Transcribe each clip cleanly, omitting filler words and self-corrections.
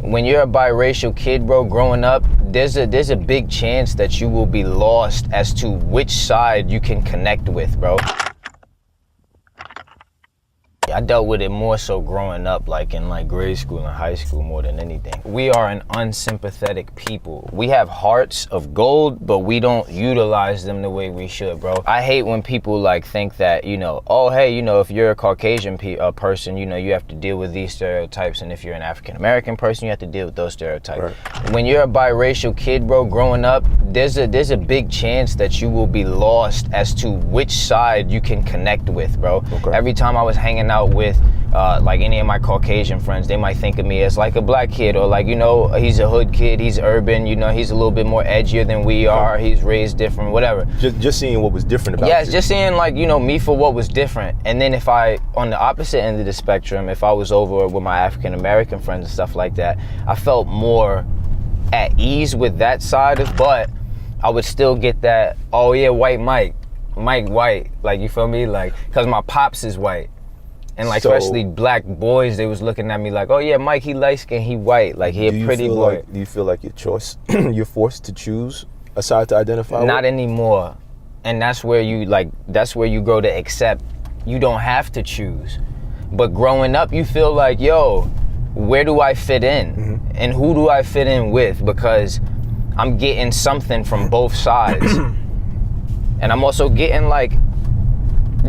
when you're a biracial kid, bro, growing up, there's a big chance that you will be lost as to which side you can connect with, bro. I dealt with it more so growing up, like in like grade school and high school more than anything. We are an unsympathetic people. We have hearts of gold, but we don't utilize them the way we should, bro. I hate when people like think that, you know, oh, hey, you know, if you're a Caucasian person, you know, you have to deal with these stereotypes. And if you're an African-American person, you have to deal with those stereotypes. Right. When you're a biracial kid, bro, growing up, there's a big chance that you will be lost as to which side you can connect with, bro. Okay. Every time I was hanging out with like any of my Caucasian friends, they might think of me as like a black kid, or like, you know, he's a hood kid, he's urban, you know, he's a little bit more edgier than we are, he's raised different, whatever. Just seeing what was different about you. Yeah, just seeing like, you know, me for what was different. And then if I, on the opposite end of the spectrum, if I was over with my African American friends and stuff like that, I felt more at ease with that side of, but I would still get that, oh yeah, white Mike white, like, you feel me? Like, cause my pops is white. And like, so, especially black boys, they was looking at me like, oh yeah, Mike, he light skinned, he white, like he a pretty boy. Do you feel like your choice, you're forced to choose a side to identify with? Not anymore. And that's where you grow to accept you don't have to choose. But growing up, you feel like, yo, where do I fit in? Mm-hmm. And who do I fit in with? Because I'm getting something from both sides. And I'm also getting like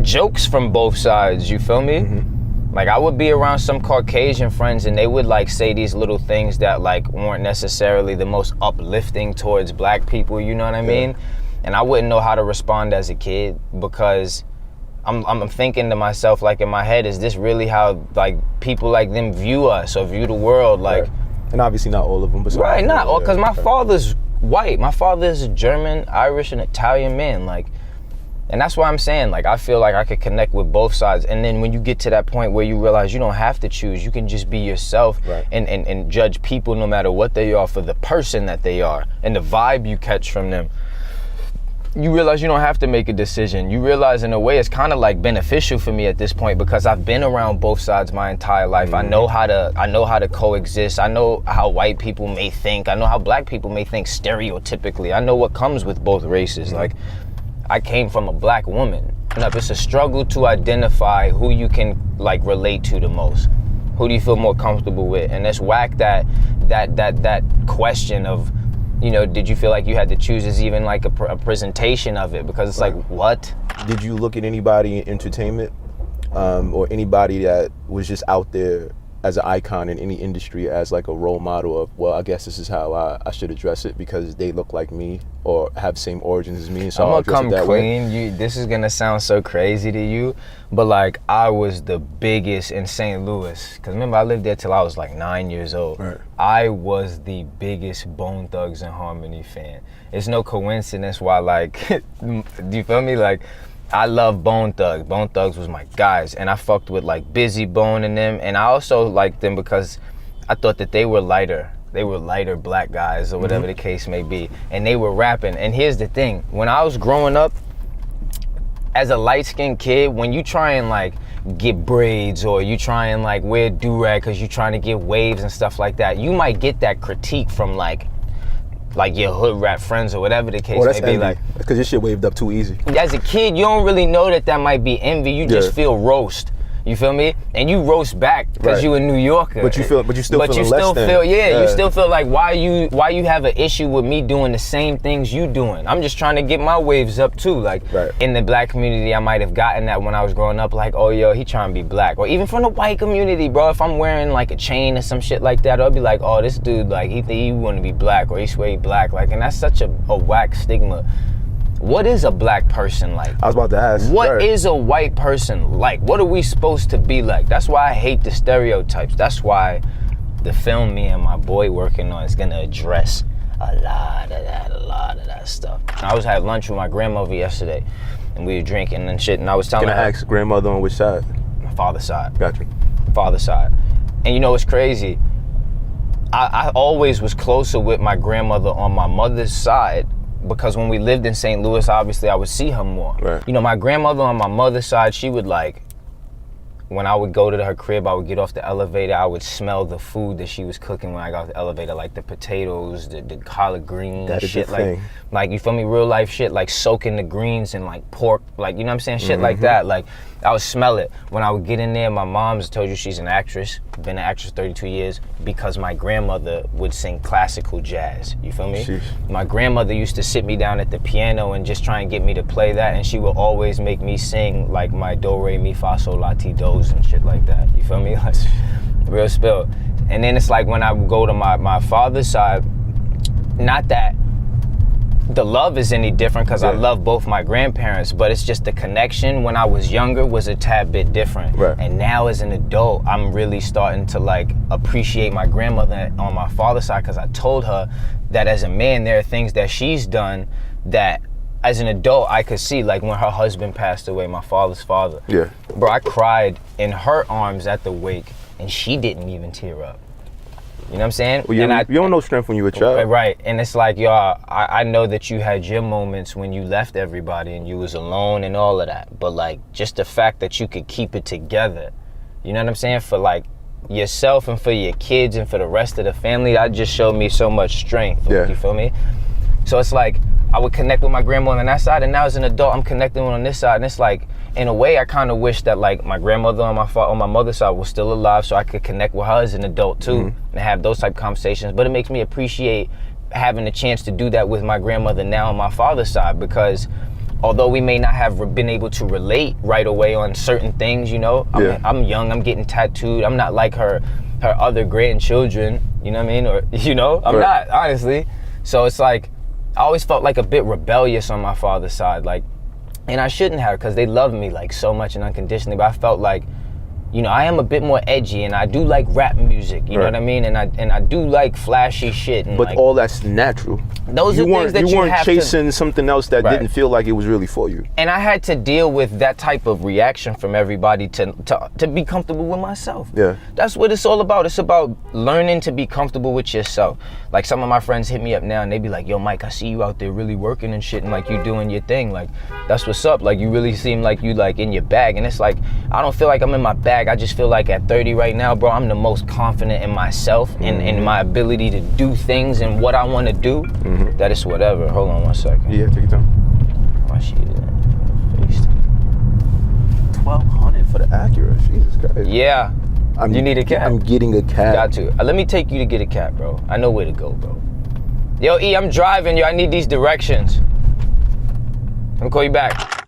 jokes from both sides, you feel me? Mm-hmm. Like I would be around some Caucasian friends and they would like say these little things that like weren't necessarily the most uplifting towards black people, you know what I mean? And I wouldn't know how to respond as a kid, because I'm thinking to myself, like in my head, is this really how like people like them view us or view the world? Like, right. And obviously not all of them, but right, not all, because my father's white. My father is a German, Irish, and Italian man, like. And that's why I'm saying, like, I feel like I could connect with both sides. And then when you get to that point where you realize you don't have to choose, you can just be yourself, right, and judge people no matter what they are for the person that they are and the vibe you catch from them. You realize you don't have to make a decision. You realize in a way it's kind of like beneficial for me at this point, because I've been around both sides my entire life. Mm-hmm. I know how to coexist. I know how white people may think. I know how black people may think stereotypically. I know what comes with both races. Mm-hmm. Like, I came from a black woman. It's a struggle to identify who you can like relate to the most. Who do you feel more comfortable with? And it's whack that question of, you know, did you feel like you had to choose is even like a presentation of it, because it's right. Like, what? Did you look at anybody in entertainment or anybody that was just out there as an icon in any industry as like a role model of, well, I guess this is how I should address it because they look like me or have same origins as me, so I'm gonna come clean. This is gonna sound so crazy to you, but like I was the biggest in St. Louis, because remember I lived there till I was like 9 years old. Right. I was the biggest Bone Thugs and Harmony fan. It's no coincidence why, like, do you feel me? Like, I love Bone Thugs. Bone Thugs was my guys, and I fucked with like Busy Bone and them, and I also liked them because I thought that they were lighter. They were lighter black guys, or whatever the case may be, and they were rapping. And here's the thing: when I was growing up, as a light-skinned kid, when you try and like get braids or you try and like wear do-rag because you're trying to get waves and stuff like that, you might get that critique from like your hood rap friends or whatever the case may be. Like, because your shit waved up too easy. As a kid, you don't really know that might be envy. You just feel roast. You feel me? And you roast back because you a New Yorker. But you still feel you still feel like why you have an issue with me doing the same things you doing. I'm just trying to get my waves up too. Like in the black community, I might have gotten that when I was growing up, like, oh yo, he trying to be black. Or even from the white community, bro, if I'm wearing like a chain or some shit like that, I'll be like, oh, this dude, like he want to be black, or he swear he black. Like, and that's such a whack stigma. What is a black person like? I was about to ask. What is a white person like? What are we supposed to be like? That's why I hate the stereotypes. That's why the film me and my boy working on is gonna address a lot of that stuff. I was having lunch with my grandmother yesterday, and we were drinking and shit, and I was telling her. Can I ask grandmother on which side? My father's side. Gotcha. Father's side. And you know what's crazy? I always was closer with my grandmother on my mother's side, because when we lived in St. Louis, obviously I would see her more. Right. You know, my grandmother on my mother's side, she would like when I would go to her crib, I would get off the elevator, I would smell the food that she was cooking when I got off the elevator, like the potatoes, the collard greens, that is shit, a thing. like, you feel me, real life shit, like soaking the greens and like pork, like, you know what I'm saying, shit like that. Like, I would smell it. When I would get in there, my mom's told you she's an actress, been an actress 32 years, because my grandmother would sing classical jazz, you feel me? Sheesh. My grandmother used to sit me down at the piano and just try and get me to play that, and she would always make me sing like my do, re, mi, fa, sol, la, ti, do's and shit like that, you feel me? Like, real spill. And then it's like when I would go to my father's side, not that the love is any different, because I love both my grandparents, but it's just the connection when I was younger was a tad bit different. Right. And now as an adult, I'm really starting to like appreciate my grandmother on my father's side, because I told her that as a man, there are things that she's done that as an adult I could see, like when her husband passed away, my father's father. Yeah. Bro, I cried in her arms at the wake and she didn't even tear up. You know what I'm saying? Well, you don't know strength when you were a child. Right, and it's like, y'all, I know that you had your moments when you left everybody and you was alone and all of that, but like, just the fact that you could keep it together, you know what I'm saying? For like yourself and for your kids and for the rest of the family, that just showed me so much strength. Yeah. You feel me? So it's like, I would connect with my grandma on that side, and now as an adult, I'm connecting on this side, and it's like, in a way, I kind of wish that like my grandmother on my mother's side was still alive, so I could connect with her as an adult too, and have those type of conversations. But it makes me appreciate having a chance to do that with my grandmother now on my father's side, because although we may not have been able to relate right away on certain things, you know, I'm young, I'm getting tattooed, I'm not like her other grandchildren, you know what I mean, or you know, I'm not, honestly. So it's like, I always felt like a bit rebellious on my father's side, like, and I shouldn't have, because they loved me like so much and unconditionally, but I felt like, you know, I am a bit more edgy, and I do like rap music, you know what I mean, and I do like flashy shit, and but like, all that's natural. Those are things that you weren't have chasing something else that Right. didn't feel like it was really for you. and I had to deal with that type of reaction from everybody to be comfortable with myself. Yeah. That's what it's all about. It's about learning to be comfortable with yourself. Like, some of my friends hit me up now and they be like, yo, Mike, I see you out there really working and shit, and like you doing your thing. Like, that's what's up. Like, you really seem like you like in your bag. And it's like, I don't feel like I'm in my bag. I just feel like at 30 right now, bro, I'm the most confident in myself and in my ability to do things and what I want to do, that it's whatever. Hold on one second. Yeah, take your time. My shit is faced. 1,200 for the Acura. Jesus Christ. Yeah. You need a cab? I'm getting a cab. Got to. Let me take you to get a cab, bro. I know where to go, bro. Yo, E, I'm driving, yo. I need these directions. I'm gonna call you back.